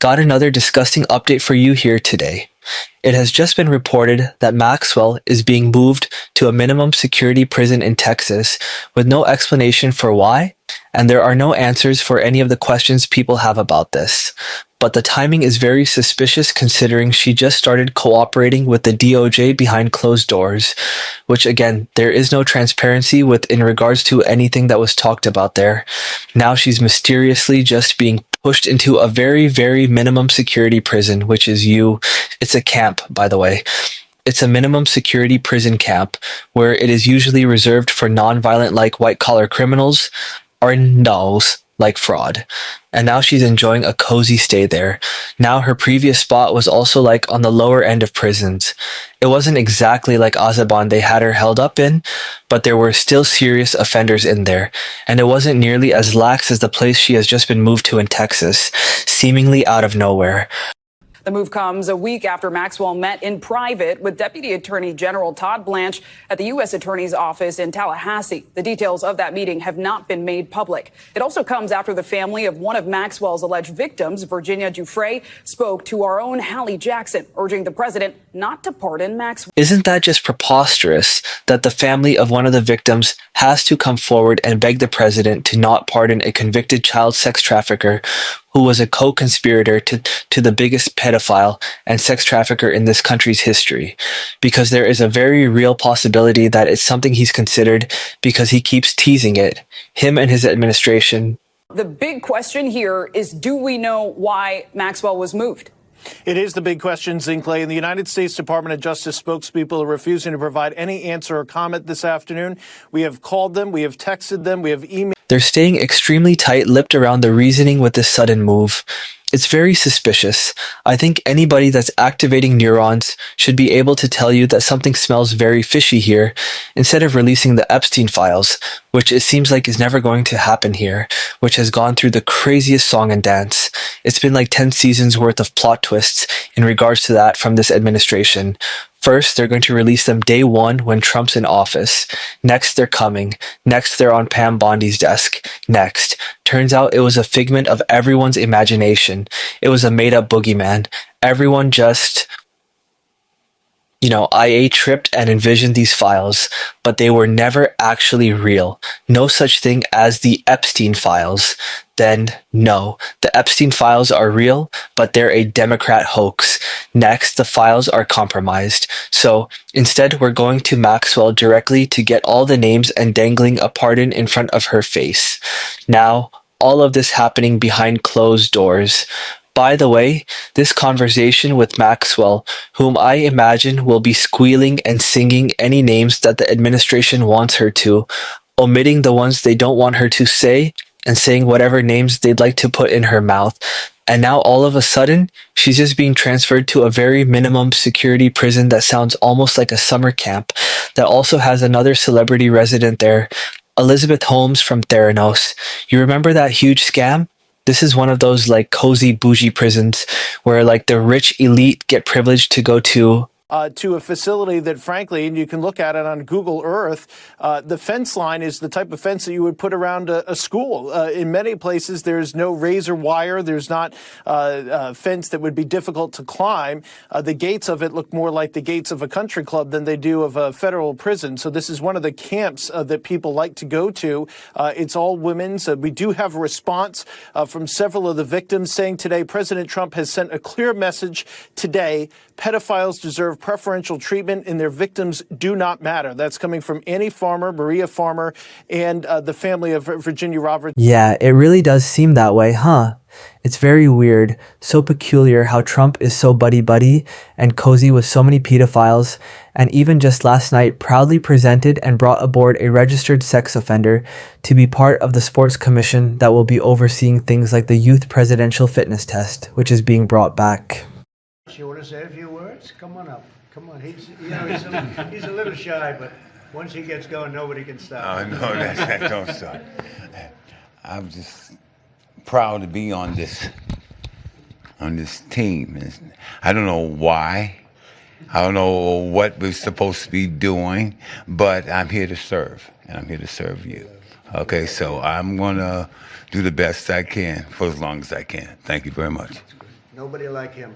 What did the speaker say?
Got another disgusting update for you here today. It has just been reported that Maxwell is being moved to a minimum security prison in Texas with no explanation for why, and there are no answers for any of the questions people have about this. But the timing is very suspicious considering she just started cooperating with the DOJ behind closed doors, which again, there is no transparency in regards to anything that was talked about there. Now she's mysteriously just being pushed into a very, very minimum security prison, which is it's a camp, by the way. It's a minimum security prison camp where it is usually reserved for non-violent like white-collar criminals or nulls like fraud. And now she's enjoying a cozy stay there. Now her previous spot was also like on the lower end of prisons. It wasn't exactly like Azaban they had her held up in, but there were still serious offenders in there. And it wasn't nearly as lax as the place she has just been moved to in Texas, seemingly out of nowhere. The move comes a week after Maxwell met in private with Deputy Attorney General Todd Blanche at the U.S. Attorney's office in Tallahassee. The details of that meeting have not been made public. It also comes after the family of one of Maxwell's alleged victims, Virginia Giuffre, spoke to our own Hallie Jackson, urging the president not to pardon Maxwell. Isn't that just preposterous that the family of one of the victims has to come forward and beg the president to not pardon a convicted child sex trafficker who was a co-conspirator to the biggest pedophile and sex trafficker in this country's history? Because there is a very real possibility that it's something he's considered because he keeps teasing it, him and his administration. The big question here is, do we know why Maxwell was moved? It is the big question, Zinkley, and the United States Department of Justice spokespeople are refusing to provide any answer or comment this afternoon. We have called them, we have texted them, we have emailed. They're staying extremely tight-lipped around the reasoning with this sudden move. It's very suspicious. I think anybody that's activating neurons should be able to tell you that something smells very fishy here, instead of releasing the Epstein files, which it seems like is never going to happen here, which has gone through the craziest song and dance. It's been like 10 seasons worth of plot twists in regards to that from this administration. First, they're going to release them day one when Trump's in office. Next, they're coming. Next, they're on Pam Bondi's desk. Next. Turns out it was a figment of everyone's imagination. It was a made-up boogeyman. Everyone just, IA tripped and envisioned these files, but they were never actually real. No such thing as the Epstein files. Then, no, the Epstein files are real, but they're a Democrat hoax. Next, the files are compromised. So, instead, we're going to Maxwell directly to get all the names and dangling a pardon in front of her face. Now, all of this happening behind closed doors. By the way, this conversation with Maxwell, whom I imagine will be squealing and singing any names that the administration wants her to, omitting the ones they don't want her to say, and saying whatever names they'd like to put in her mouth. And now all of a sudden, she's just being transferred to a very minimum security prison that sounds almost like a summer camp, that also has another celebrity resident there, Elizabeth Holmes from Theranos. You remember that huge scam? This is one of those like cozy bougie prisons where like the rich elite get privileged to go to a facility that, frankly, and you can look at it on Google Earth, the fence line is the type of fence that you would put around a school. In many places, there's no razor wire. There's not a fence that would be difficult to climb. The gates of it look more like the gates of a country club than they do of a federal prison. So this is one of the camps that people like to go to. It's all women's. We do have a response from several of the victims saying today President Trump has sent a clear message today. Pedophiles deserve preferential treatment and their victims do not matter. That's coming from Annie Farmer, Maria Farmer, and the family of Virginia Roberts. Yeah, it really does seem that way, huh? It's very weird, so peculiar how Trump is so buddy-buddy and cozy with so many pedophiles, and even just last night proudly presented and brought aboard a registered sex offender to be part of the sports commission that will be overseeing things like the youth presidential fitness test, which is being brought back. You want to say a few words? Come on up. Come on. He's a little shy, but once he gets going, nobody can stop. Oh, no, that don't stop. I'm just proud to be on this team. I don't know why. I don't know what we're supposed to be doing, but I'm here to serve, and I'm here to serve you. Okay, so I'm going to do the best I can for as long as I can. Thank you very much. Nobody like him.